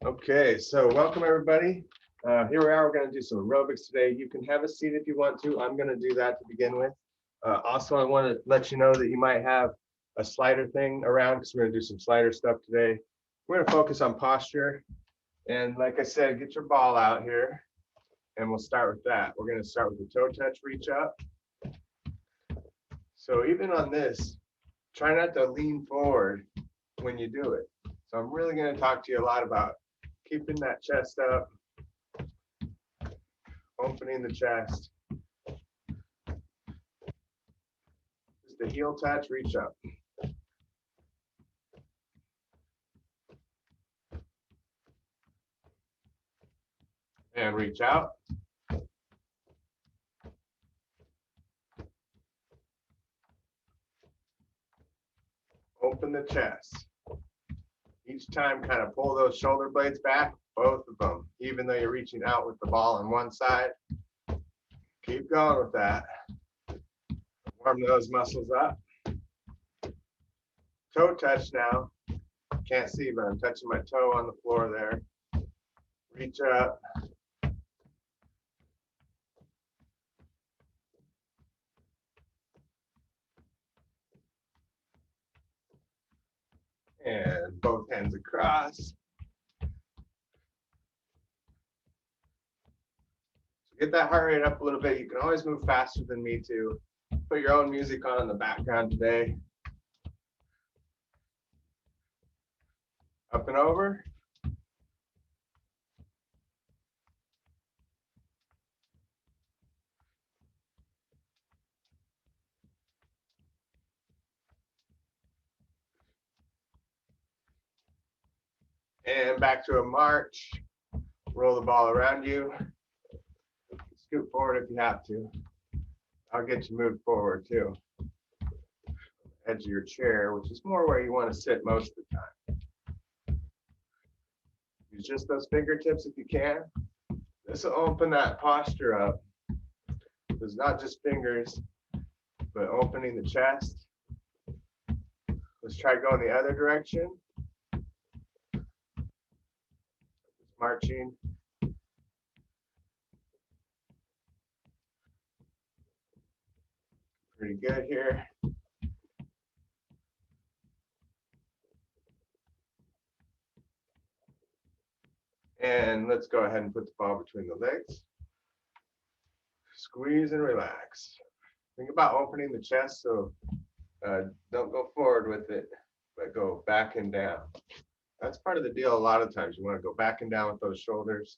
Okay, so welcome everybody. Here we are, we're going to do some aerobics today. You can have a seat if you want to. I'm going to do that to begin with. Also, I want to let you know that you might have a slider thing around because we're going to do some slider stuff today. We're going to focus on posture. And like I said, get your ball out here and we'll start with that. We're going to start with the toe touch reach up. So even on this, try not to lean forward when you do it. So I'm really going to talk to you a lot about keeping that chest up, opening the chest. Just a heel touch, reach up. And reach out. Open the chest. Each time, kind of pull those shoulder blades back, both of them, even though you're reaching out with the ball on one side. Keep going with that. Warm those muscles up. Toe touch now. Can't see, but I'm touching my toe on the floor there. Reach up. And both hands across. Get that heart rate up a little bit. You can always move faster than me too. Put your own music on in the background today. Up and over. And back to a march. Roll the ball around you. Scoot forward if you have to. I'll get you moved forward too. Edge of your chair, which is more where you want to sit most of the time. Use just those fingertips if you can. This will open that posture up. It's not just fingers, but opening the chest. Let's try going the other direction. Marching. Pretty good here. And let's go ahead and put the ball between the legs. Squeeze and relax. Think about opening the chest, so don't go forward with it, but go back and down. That's part of the deal. A lot of times you want to go back and down with those shoulders.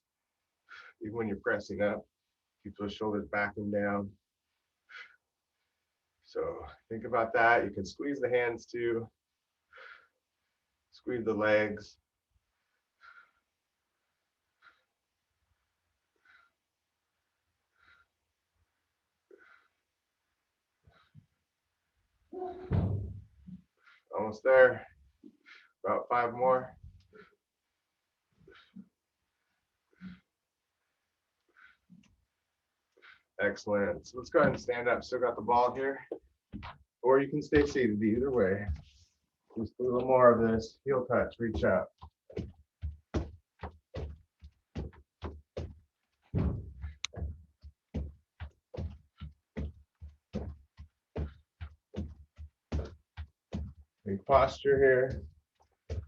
Even when you're pressing up, keep those shoulders back and down. So think about that. You can squeeze the hands too. Squeeze the legs. Almost there. About 5 more. Excellent. So let's go ahead and stand up. Still got the ball here. Or you can stay seated, either way. Just a little more of this. Heel touch, reach up. Big posture here.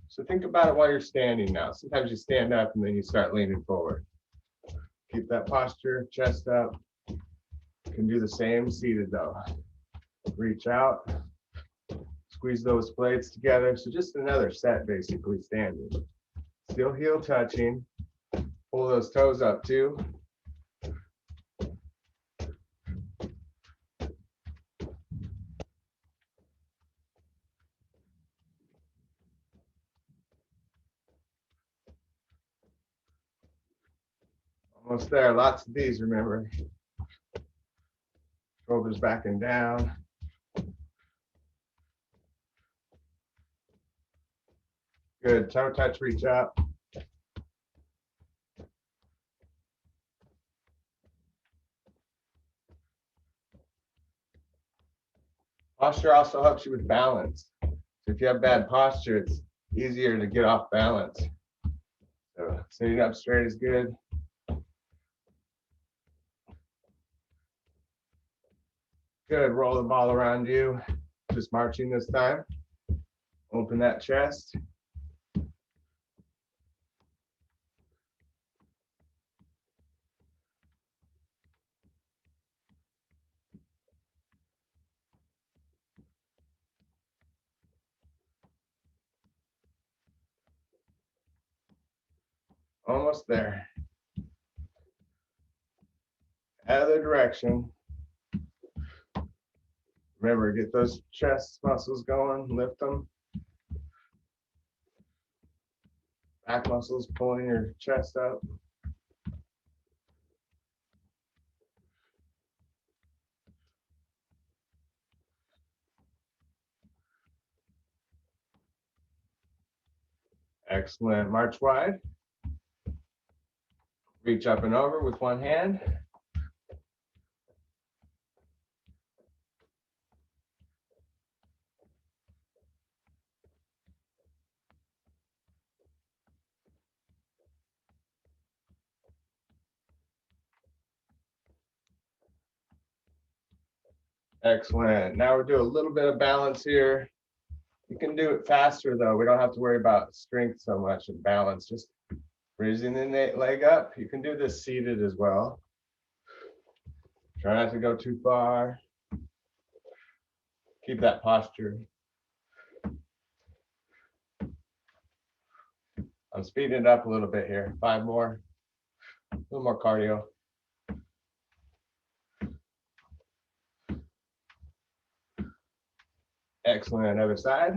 So think about it while you're standing now. Sometimes you stand up and then you start leaning forward. Keep that posture, chest up. You can do the same seated though. Reach out, squeeze those blades together. So just another set basically standing. Still heel touching. Pull those toes up too. Almost there. Lots of these, remember. Shoulders back and down. Good. Toe touch, reach up. Posture also helps you with balance. So if you have bad posture, it's easier to get off balance. So Sitting up straight is good. Good, roll the ball around you. Just marching this time. Open that chest. Almost there. Other direction. Remember, get those chest muscles going, lift them. Back muscles pulling your chest up. Excellent. March wide. Reach up and over with one hand. Excellent. Now we'll do a little bit of balance here. You can do it faster though. We don't have to worry about strength so much and balance. Just raising the leg up. You can do this seated as well. Try not to go too far. Keep that posture. I'm speeding it up a little bit here. 5 more. A little more cardio. Excellent. Other side.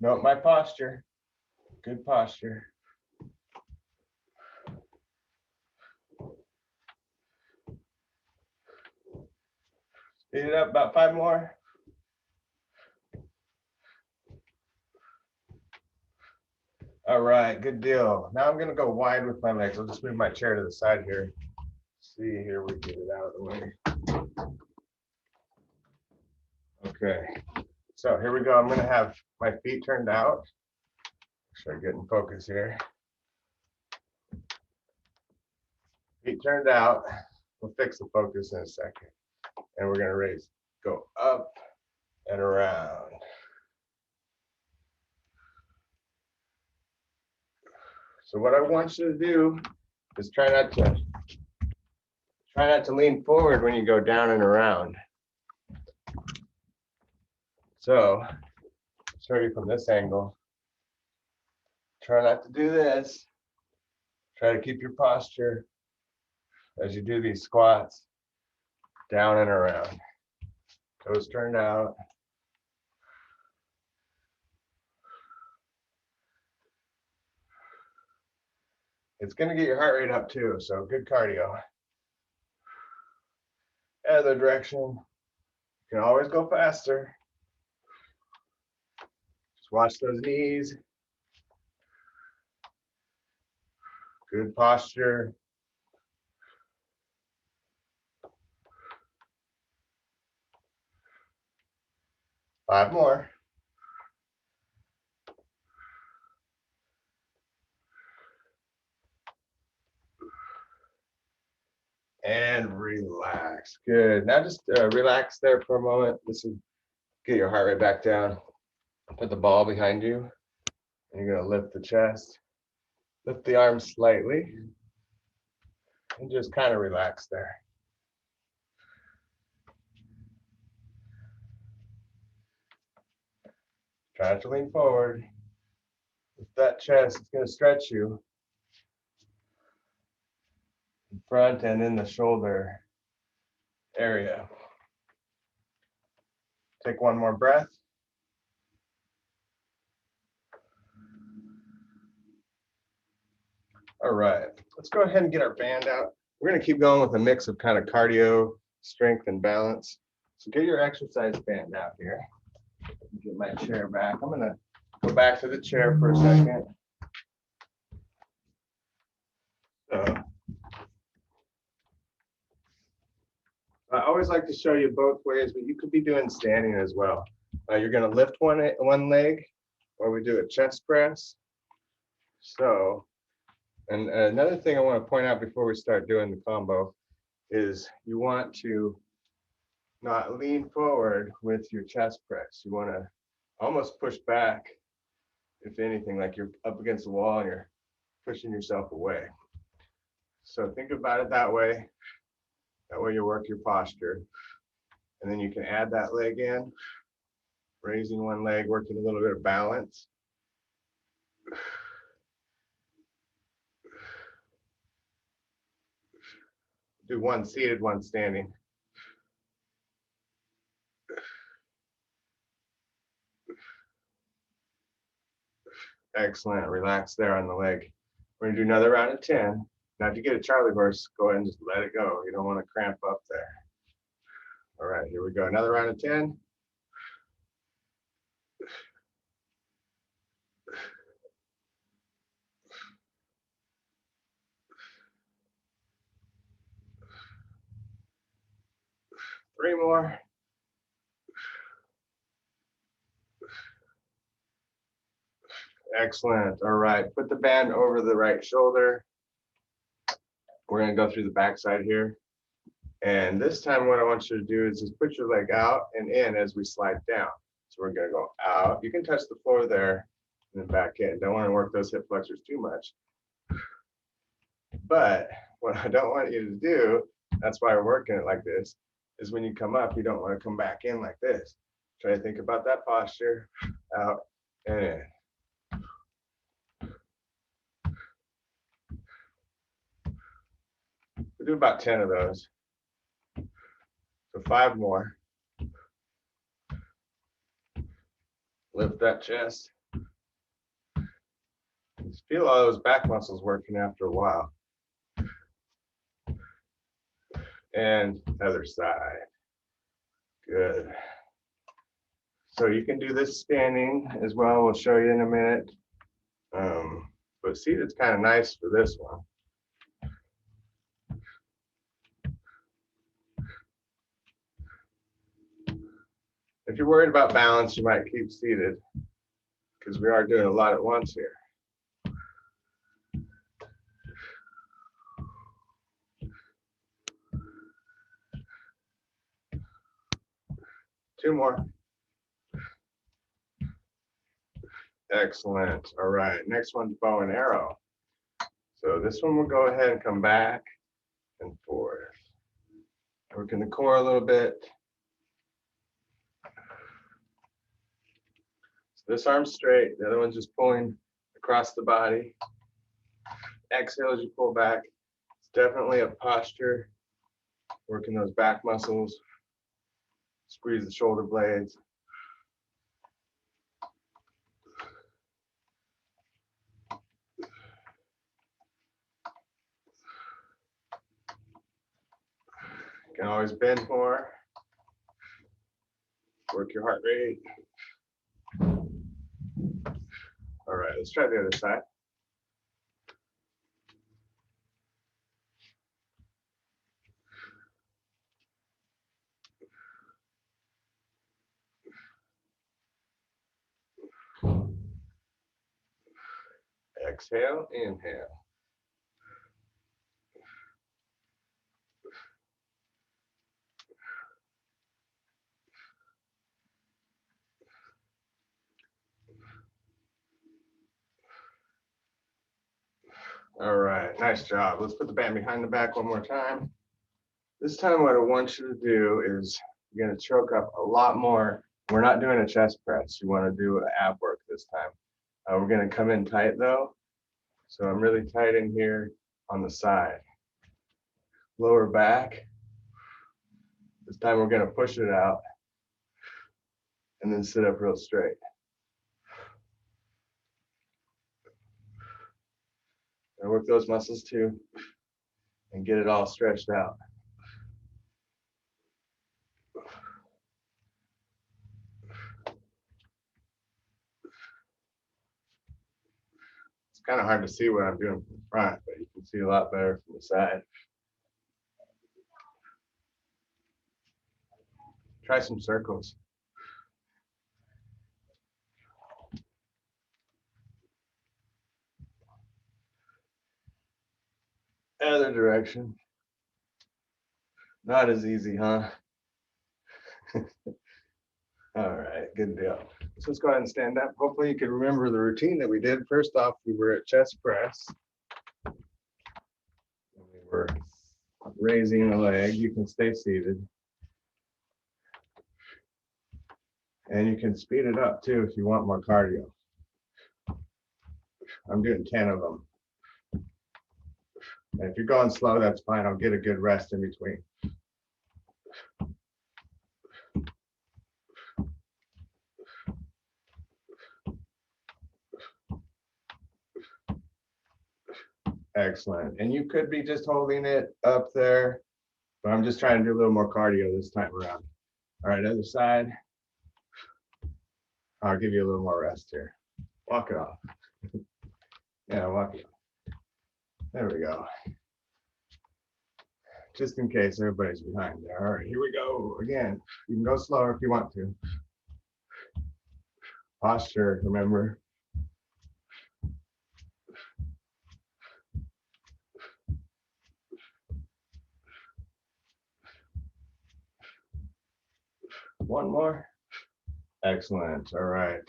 Note my posture. Good posture. Speed it up about 5 more. All right, good deal. Now I'm going to go wide with my legs. I'll just move my chair to the side here. See here, we get it out of the way. Okay, so here we go. I'm going to have my feet turned out. Make sure I get in focus here. Feet turned out. We'll fix the focus in a second. And we're going to raise, go up and around. So what I want you to do is try not to lean forward when you go down and around. So show you from this angle. Try not to do this. Try to keep your posture as you do these squats, down and around. Toes turned out. It's going to get your heart rate up too, so good cardio. Other direction. You can always go faster. Just watch those knees. Good posture. Five more. And relax. Good. Now just relax there for a moment. This will get your heart rate back down. Put the ball behind you. And you're going to lift the chest. Lift the arms slightly. And just kind of relax there. Try not to lean forward. Lift that chest. It's going to stretch you. In front and in the shoulder area. Take one more breath. All right, let's go ahead and get our band out. We're going to keep going with a mix of kind of cardio, strength, and balance. So get your exercise band out here. Get my chair back. I'm going to go back to the chair for a second. So always like to show you both ways, but you could be doing standing as well. You're going to lift one leg, or we do a chest press. So, and another thing I want to point out before we start doing the combo is you want to not lean forward with your chest press. You want to almost push back, if anything, like you're up against the wall and you're pushing yourself away. So think about it that way. That way you work your posture. And then you can add that leg in, raising one leg, working a little bit of balance. Do one seated, one standing. Excellent. Relax there on the leg. We're going to do another round of 10. Now, if you get a Charlie horse, go ahead and just let it go. You don't want to cramp up there. All right, here we go. Another round of 10. Three more. Excellent. All right, put the band over the right shoulder. We're going to go through the backside here. And this time what I want you to do is just put your leg out and in as we slide down. So we're going to go out. You can touch the floor there and then back in. Don't want to work those hip flexors too much. But what I don't want you to do, that's why we're working it like this, is when you come up, you don't want to come back in like this. Try to think about that posture, out and in. We'll do about 10 of those. So 5 more. Lift that chest. Just feel all those back muscles working after a while. And other side. Good. So you can do this standing as well. We'll show you in a minute. But see, it's kind of nice for this one. If you're worried about balance, you might keep seated because we are doing a lot at once here. Two more. Excellent. All right, next one's bow and arrow. So this one will go ahead and come back and forth. Working the core a little bit. So this arm's straight, the other one's just pulling across the body. Exhale as you pull back. It's definitely a posture. Working those back muscles. Squeeze the shoulder blades. You can always bend more. Work your heart rate. All right, let's try the other side. Exhale, inhale. All right, nice job. Let's put the band behind the back one more time. This time what I want you to do is you're going to choke up a lot more. We're not doing a chest press. You want to do ab work this time. We're going to come in tight though. So I'm really tight in here on the side. Lower back. This time we're going to push it out and then sit up real straight. And work those muscles too and get it all stretched out. It's kind of hard to see what I'm doing from the front, but you can see a lot better from the side. Try some circles. Other direction. Not as easy, huh? All right, good deal. So let's go ahead and stand up. Hopefully you can remember the routine that we did. First off, we were at chest press. We were raising the leg. You can stay seated. And you can speed it up too if you want more cardio. I'm doing 10 of them. And if you're going slow, that's fine. I'll get a good rest in between. Excellent. And you could be just holding it up there, but I'm just trying to do a little more cardio this time around. All right, other side. I'll give you a little more rest here. Walk it off. Yeah, walk it off. There we go. Just in case everybody's behind there. All right, here we go again. You can go slower if you want to. Posture, remember. One more. Excellent. All right.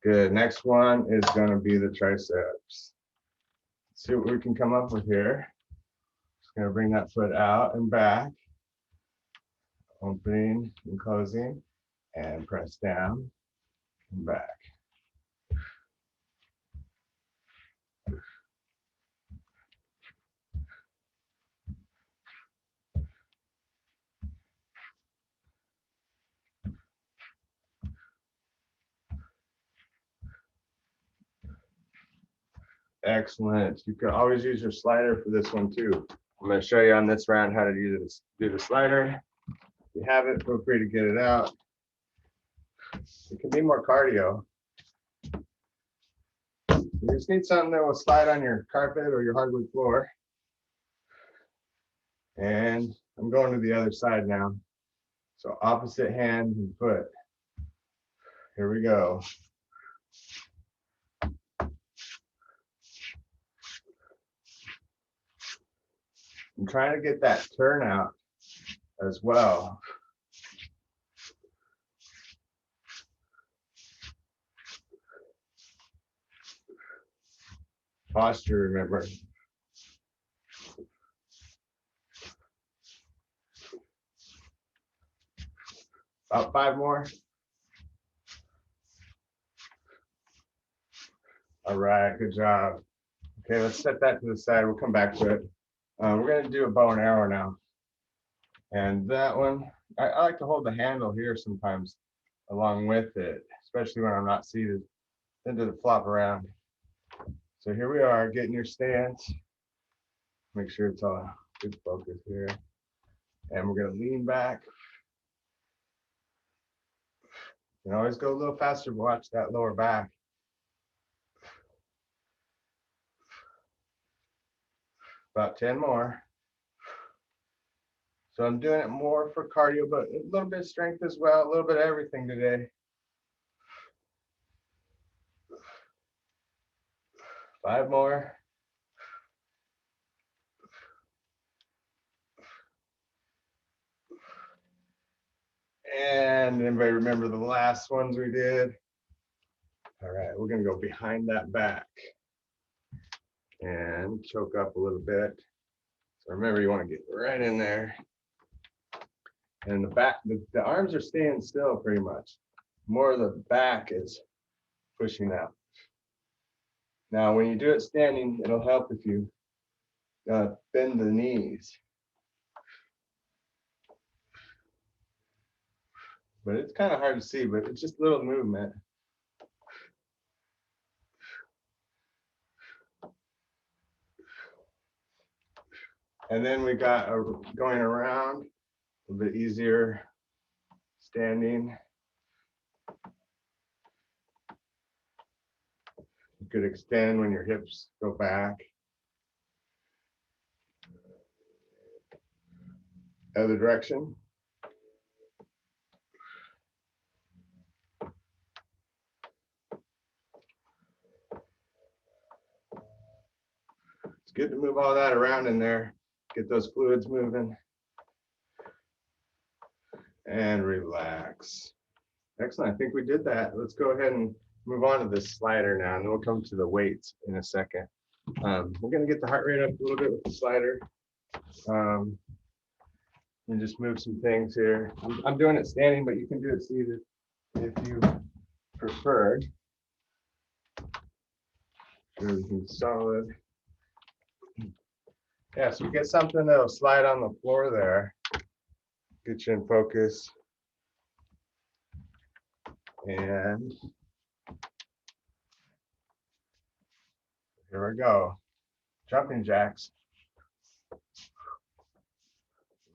Good. Next one is going to be the triceps. Let's see what we can come up with here. Just going to bring that foot out and back. Opening and closing. And press down and back. Excellent. You can always use your slider for this one too. I'm going to show you on this round how to do the slider. If you have it, feel free to get it out. It can be more cardio. You just need something that will slide on your carpet or your hardwood floor. And I'm going to the other side now. So opposite hand and foot. Here we go. I'm trying to get that turnout as well. Posture, remember. About 5 more. All right, good job. Okay, let's set that to the side. We'll come back to it. We're going to do a bow and arrow now. And that one, I like to hold the handle here sometimes along with it, especially when I'm not seated. Then do the flop around. So here we are, getting your stance. Make sure it's all good focus here. And we're going to lean back. You can always go a little faster, but watch that lower back. About 10 more. So I'm doing it more for cardio, but a little bit of strength as well, a little bit of everything today. 5 more. And anybody remember the last ones we did? All right, we're gonna go behind that back and choke up a little bit. So remember, you want to get right in there. And the back, the arms are staying still pretty much. More of the back is pushing out. Now, when you do it standing, it'll help if you bend the knees. But it's kind of hard to see, but it's just a little movement. And then we got going around, a little bit easier standing. You could extend when your hips go back. Other direction. good to move all that around in there, get those fluids moving, and relax. Excellent. I think we did that. Let's go ahead and move on to this slider now, and then we'll come to the weights in a second. We're going to get the heart rate up a little bit with the slider, and just move some things here. I'm doing it standing, but you can do it seated if you prefer. Everything's solid. Yeah, so you get something that'll slide on the floor there. Get you in focus. And here we go. Jumping jacks.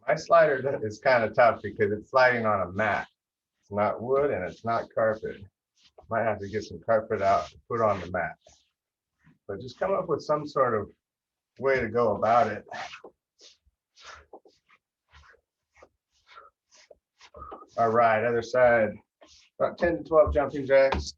My slider is kind of tough because it's sliding on a mat. It's not wood and it's not carpet. Might have to get some carpet out to put on the mat. But just come up with some sort of way to go about it. All right, other side. About 10 to 12 jumping jacks.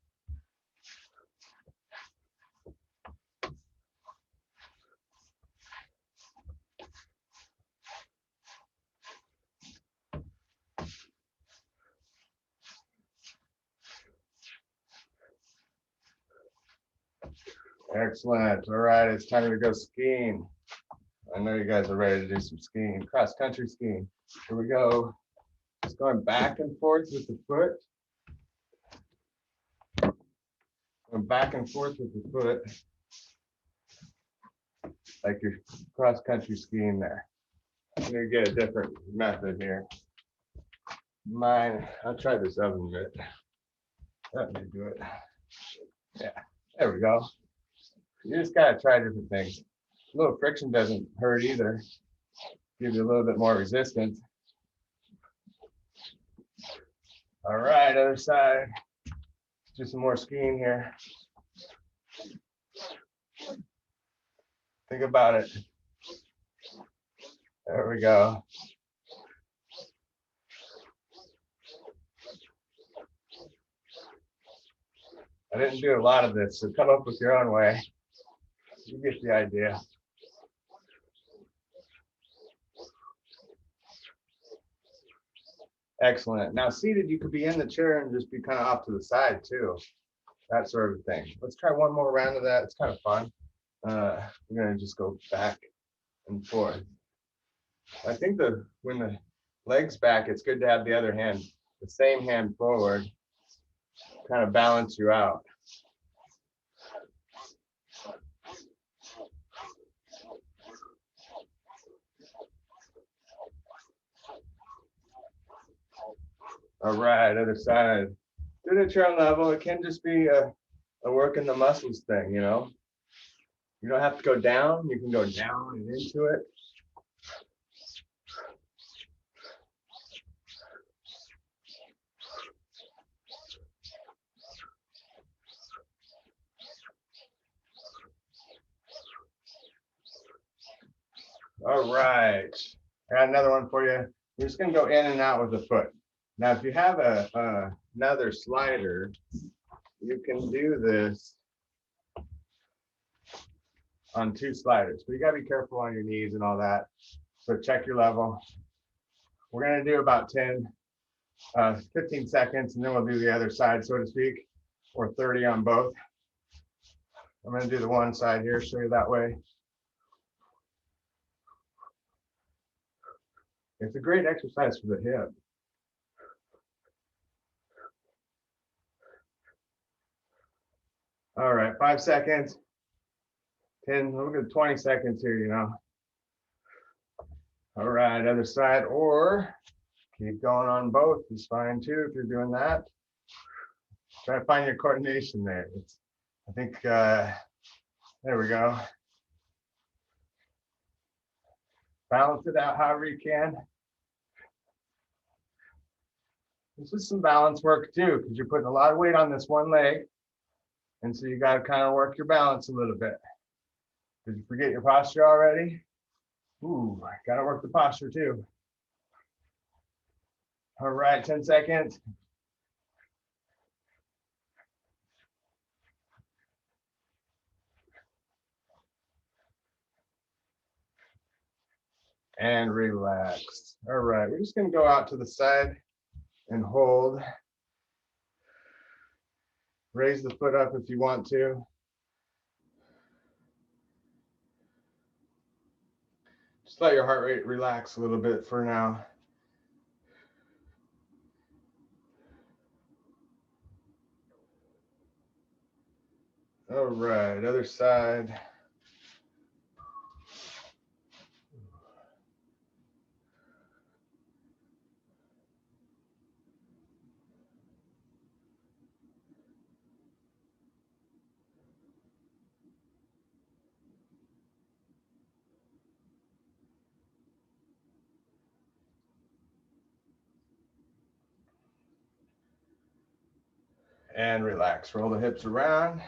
Excellent. All right, it's time to go skiing. I know you guys are ready to do some skiing, cross country skiing. Here we go. Just going back and forth with the foot. Going back and forth with the foot. Like you're cross country skiing there. I'm gonna get a different method here. I'll try this oven mitt. Let me do it. Yeah, there we go. You just gotta try different things. A little friction doesn't hurt either. Give you a little bit more resistance. All right, other side. Let's do some more skiing here. Think about it. There we go. I didn't do a lot of this, so come up with your own way. You get the idea. Excellent. Now seated, you could be in the chair and just be kind of off to the side too. That sort of thing. Let's try one more round of that. It's kind of fun. We're gonna just go back and forth. I think when the leg's back, it's good to have the other hand, the same hand forward, kind of balance you out. All right, other side. Do it at your own level. It can just be a working the muscles thing, you know. You don't have to go down. You can go down and into it. All right, I got another one for you. We're just gonna go in and out with the foot. Now, if you have another slider, you can do this on 2 sliders, but you gotta be careful on your knees and all that. So check your level. We're gonna do about 15 seconds, and then we'll do the other side, so to speak, or 30 on both. I'm gonna do the one side here, show you that way. It's a great exercise for the hip. All right, 5 seconds, 10, look at 20 seconds here, you know. All right, other side, or keep going on both is fine too if you're doing that. Try to find your coordination there. I think, there we go. Balance it out however you can. This is some balance work too, because you're putting a lot of weight on this one leg. And so you got to kind of work your balance a little bit. Did you forget your posture already? Ooh, got to work the posture too. All right, 10 seconds. And relax. All right, we're just gonna go out to the side and hold. Raise the foot up if you want to. Just let your heart rate relax a little bit for now. All right, other side. And relax. Roll the hips around.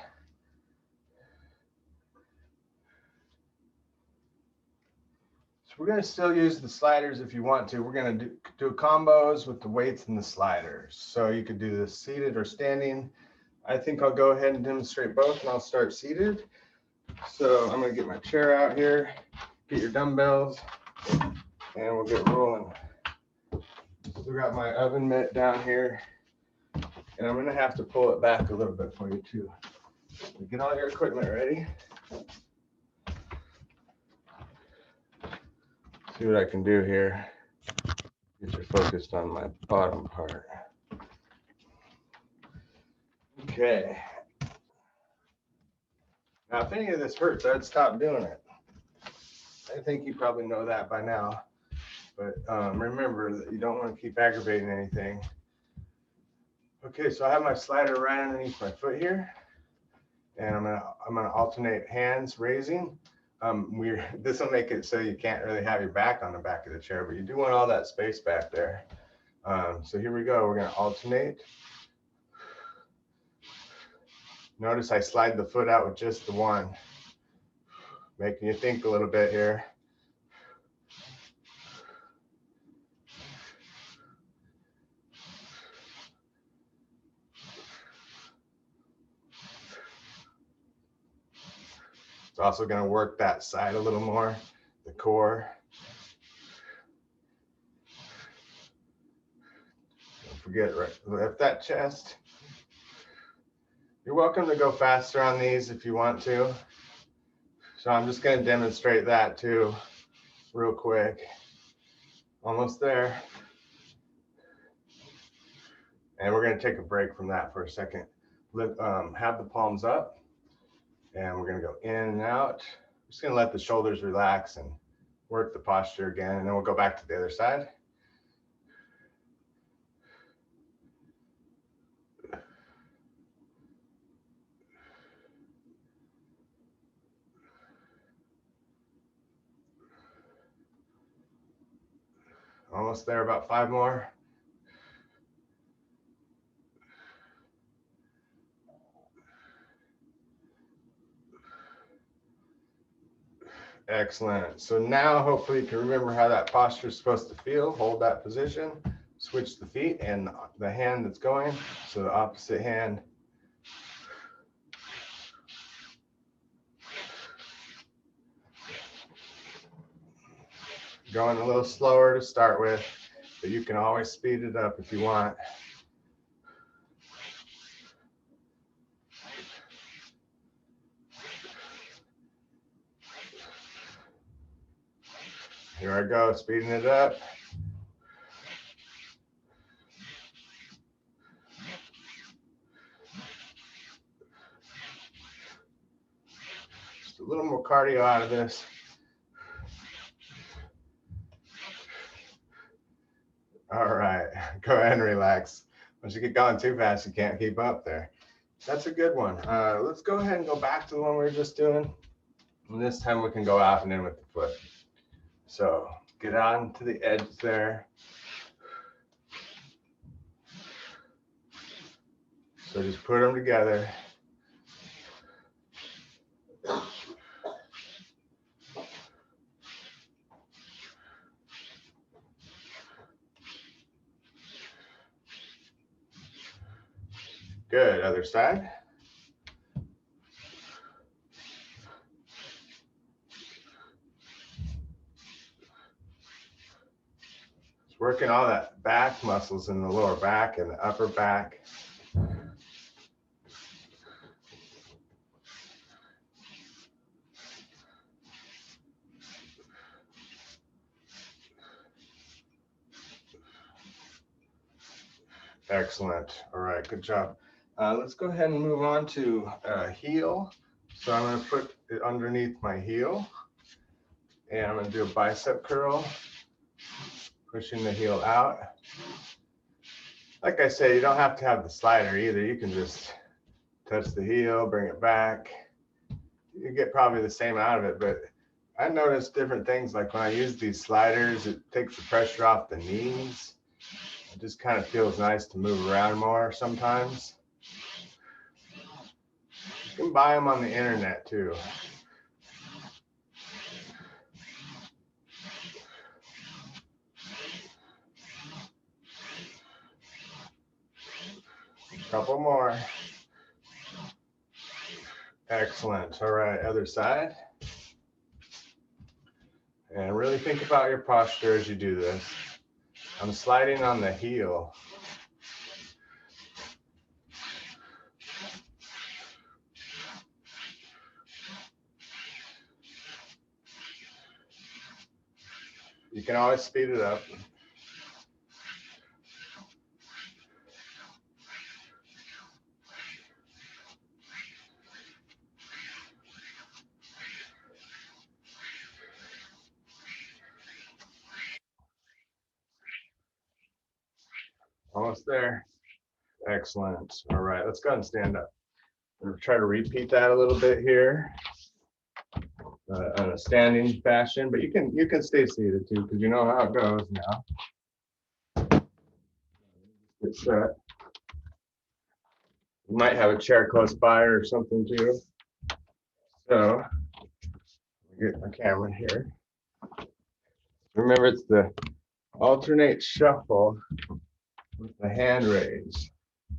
So we're going to still use the sliders if you want to. We're going to do combos with the weights and the sliders. So you could do this seated or standing. I think I'll go ahead and demonstrate both, and I'll start seated. So I'm going to get my chair out here, get your dumbbells, and we'll get rolling. Still got my oven mitt down here, and I'm going to have to pull it back a little bit for you too. So get all your equipment ready. See what I can do here. Get you focused on my bottom part. Okay. Now, if any of this hurts, I'd stop doing it. I think you probably know that by now. But remember that you don't want to keep aggravating anything. Okay, so I have my slider right underneath my foot here, and I'm gonna alternate hands raising. This will make it so you can't really have your back on the back of the chair, but you do want all that space back there. So here we go. We're gonna alternate. Notice I slide the foot out with just the one, making you think a little bit here. It's also going to work that side a little more, the core. Don't forget, lift that chest. You're welcome to go faster on these if you want to. So I'm just going to demonstrate that too, real quick. Almost there. And we're going to take a break from that for a second. Have the palms up. And we're going to go in and out. Just going to let the shoulders relax and work the posture again. And then we'll go back to the other side. Almost there, about 5 more. Excellent. So now hopefully you can remember how that posture is supposed to feel. Hold that position, switch the feet and the hand that's going. So the opposite hand. Going a little slower to start with, but you can always speed it up if you want. Here I go, speeding it up. Just a little more cardio out of this. All right, go ahead and relax. Once you get going too fast, you can't keep up there. That's a good one. Let's go ahead and go back to the one we were just doing. And this time we can go out and in with the foot. So get on to the edge there. So just put them together. Good, other side. Working all that back muscles in the lower back and the upper back. Excellent. All right, good job. Let's go ahead and move on to heel. So I'm going to put it underneath my heel, and I'm going to do a bicep curl, pushing the heel out. Like I said, you don't have to have the slider either. You can just touch the heel, bring it back. You get probably the same out of it, but I noticed different things. Like when I use these sliders, it takes the pressure off the knees. It just kind of feels nice to move around more sometimes. You can buy them on the internet too. Couple more. Excellent. All right, other side. And really think about your posture as you do this. I'm sliding on the heel. You can always speed it up. Almost there. Excellent. All right, let's go ahead and stand up. I'm going to try to repeat that a little bit here in a standing fashion, but you can stay seated too, because you know how it goes now. Get set. You might have a chair close by or something too. So, get my camera here. Remember, it's the alternate shuffle with the hand raise. I'm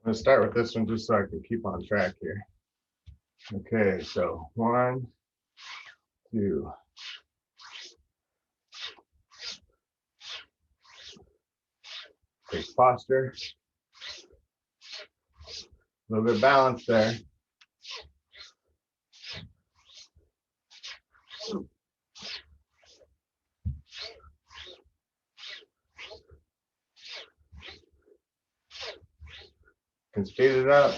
going to start with this one just so I can keep on track here. Okay, so 1, 2. Take posture. A little bit of balance there. Can speed it up.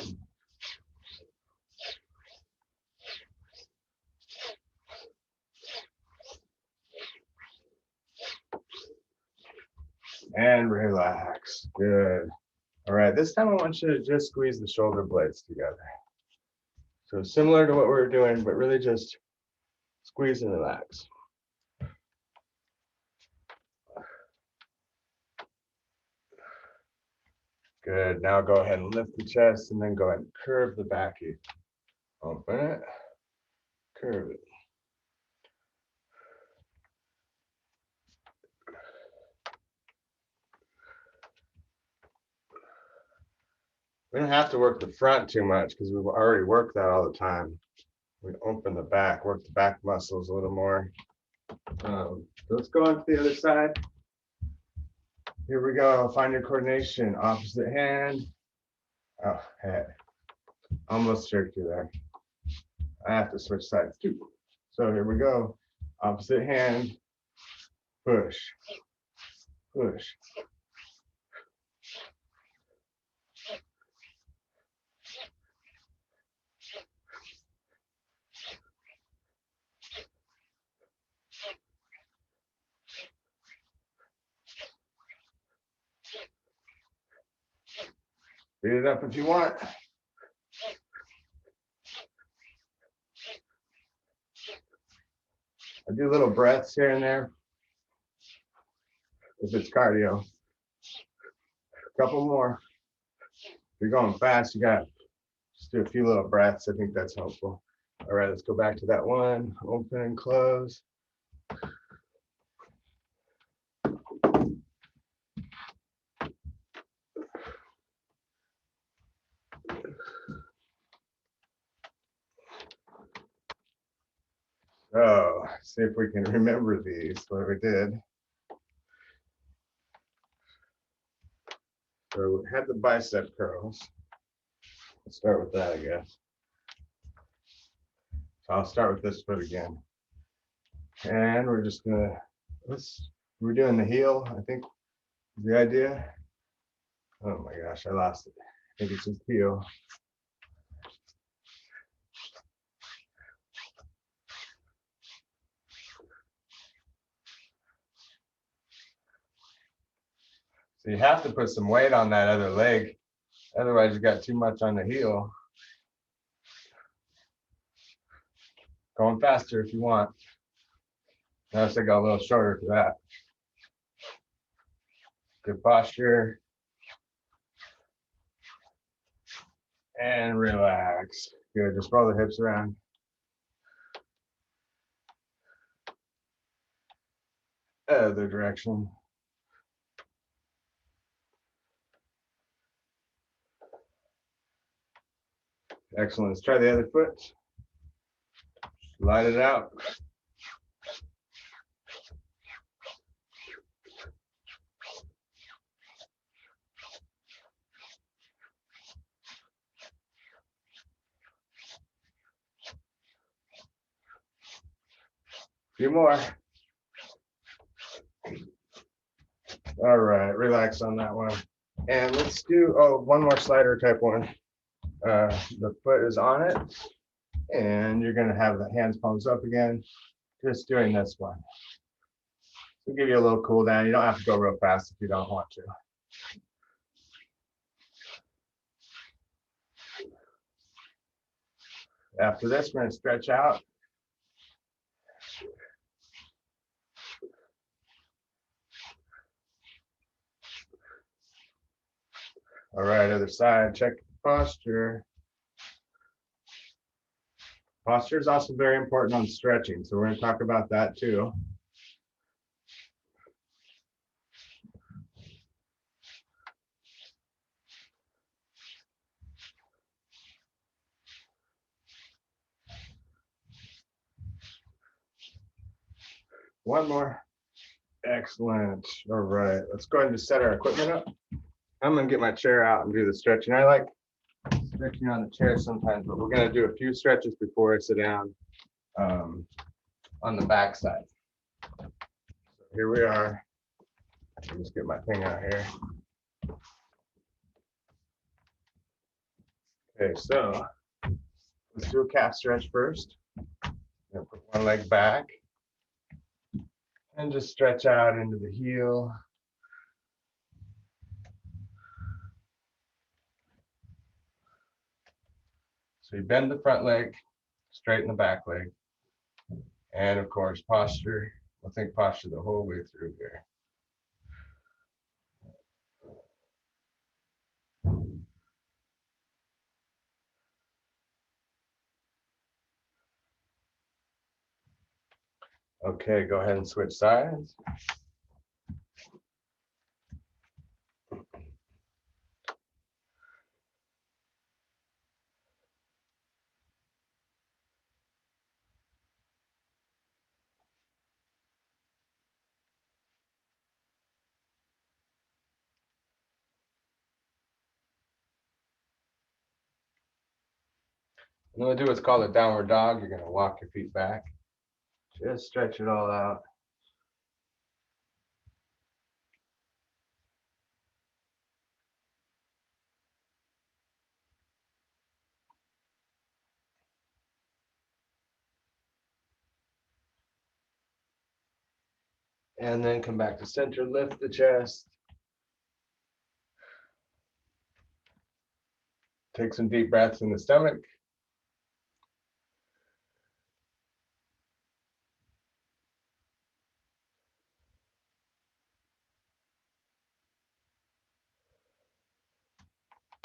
And relax. Good. All right, this time I want you to just squeeze the shoulder blades together. So similar to what we were doing, but really just squeeze and relax. Good. Now go ahead and lift the chest and then go ahead and curve the back. Open it, curve it. We don't have to work the front too much because we've already worked that all the time. We open the back, work the back muscles a little more. Let's go on to the other side. Here we go. Find your coordination. Opposite hand. Oh, head. Almost jerked you there. I have to switch sides too. So here we go. Opposite hand. Push. Push. Speed it up if you want. I do little breaths here and there if it's cardio. A couple more. If you're going fast, you got just do a few little breaths. I think that's helpful. All right, let's go back to that one. Open and close. So, see if we can remember these, what we did. So we had the bicep curls. Let's start with that, I guess. So I'll start with this foot again. And we're just gonna, we're doing the heel, I think is the idea. Oh my gosh, I lost it. I think it's just heel. So you have to put some weight on that other leg. Otherwise you got too much on the heel. Going faster if you want. Notice I got a little shorter for that. Good posture. And relax. Good, just roll the hips around. Other direction. Excellent. Let's try the other foot. Slide it out. Few more. All right, relax on that one. And let's do, one more slider type one. The foot is on it, and you're gonna have the hands palms up again. Just doing this one. We'll give you a little cool down. You don't have to go real fast if you don't want to. After this, we're gonna stretch out. All right, other side, check posture. Posture is also very important on stretching, so we're going to talk about that too. One more. Excellent. All right, let's go ahead and just set our equipment up. I'm going to get my chair out and do the stretching. I like stretching on the chair sometimes, but we're going to do a few stretches before I sit down on the back side. So here we are. Let's get my thing out here. Okay, so let's do a calf stretch first. Put one leg back and just stretch out into the heel. So you bend the front leg, straighten the back leg, and of course posture. We'll think posture the whole way through here. Okay, go ahead and switch sides. And we'll do what's called a downward dog. You're going to walk your feet back. Just stretch it all out. And then come back to center, lift the chest. Take some deep breaths in the stomach.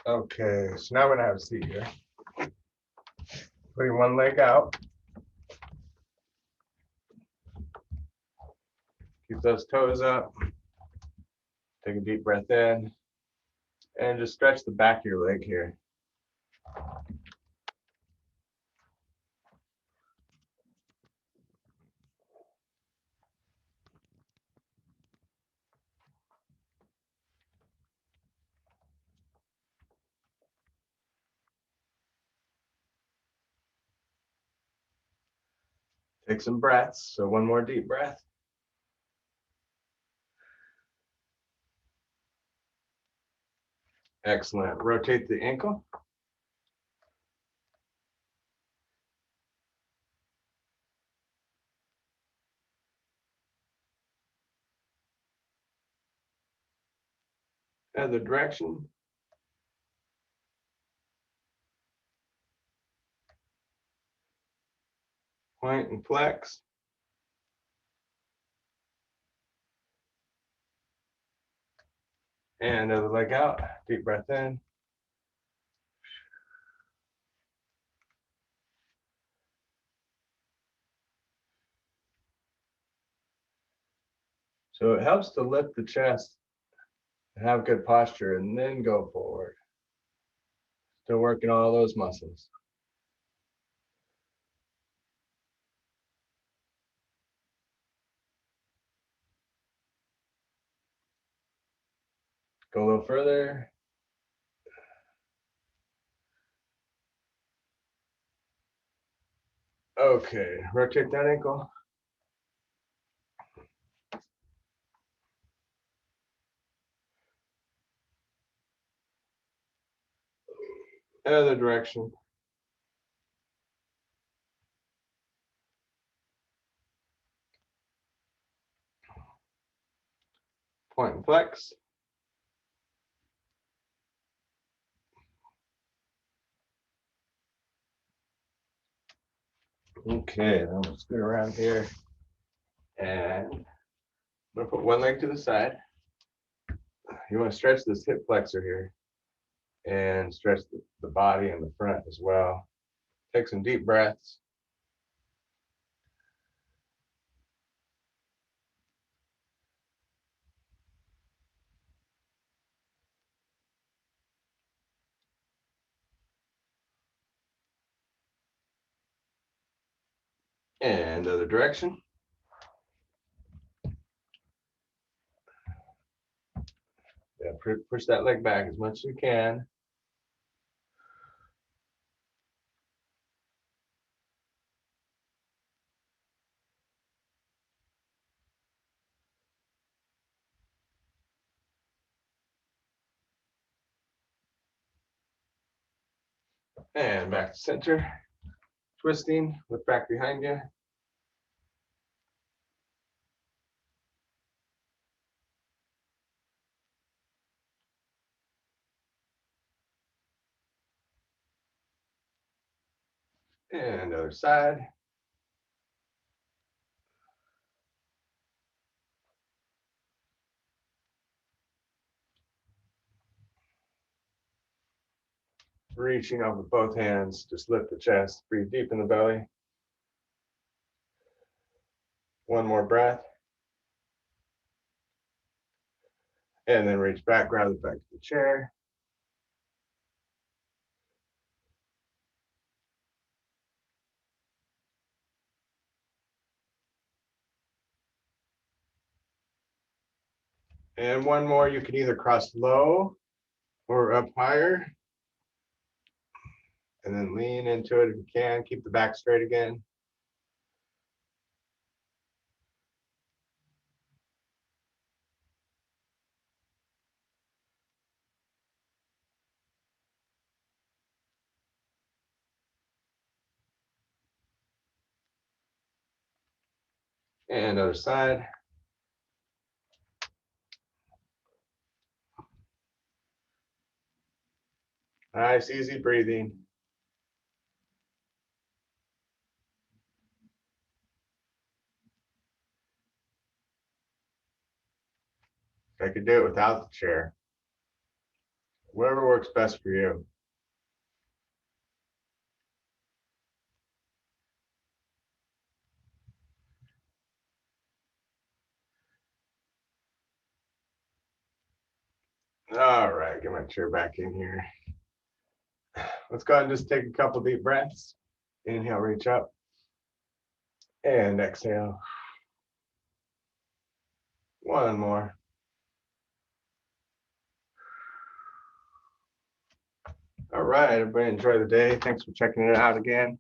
Okay, so now we're gonna have a seat here. Putting one leg out. Keep those toes up. Take a deep breath in. And just stretch the back of your leg here. Take some breaths. So one more deep breath. Excellent. Rotate the ankle. Other direction. Point and flex. And other leg out. Deep breath in. So it helps to lift the chest and have good posture and then go forward. Still working all those muscles. Go a little further. Okay, rotate that ankle. Other direction. Point and flex. Okay, then we'll scoot around here. And I'm gonna put one leg to the side. You want to stretch this hip flexor here and stretch the body and the front as well. Take some deep breaths. And other direction. Yeah, push that leg back as much as you can. And back to center. Twisting, look back behind you. And other side. Reaching up with both hands, just lift the chest, breathe deep in the belly. One more breath. And then reach back, grab the back of the chair. And one more, you can either cross low or up higher. And then lean into it if you can. Keep the back straight again. And other side. Nice, easy breathing. I could do it without the chair. Whatever works best for you. All right, get my chair back in here. Let's go ahead and just take a couple deep breaths. Inhale, reach up. And exhale. One more. All right, everybody enjoy the day. Thanks for checking it out again.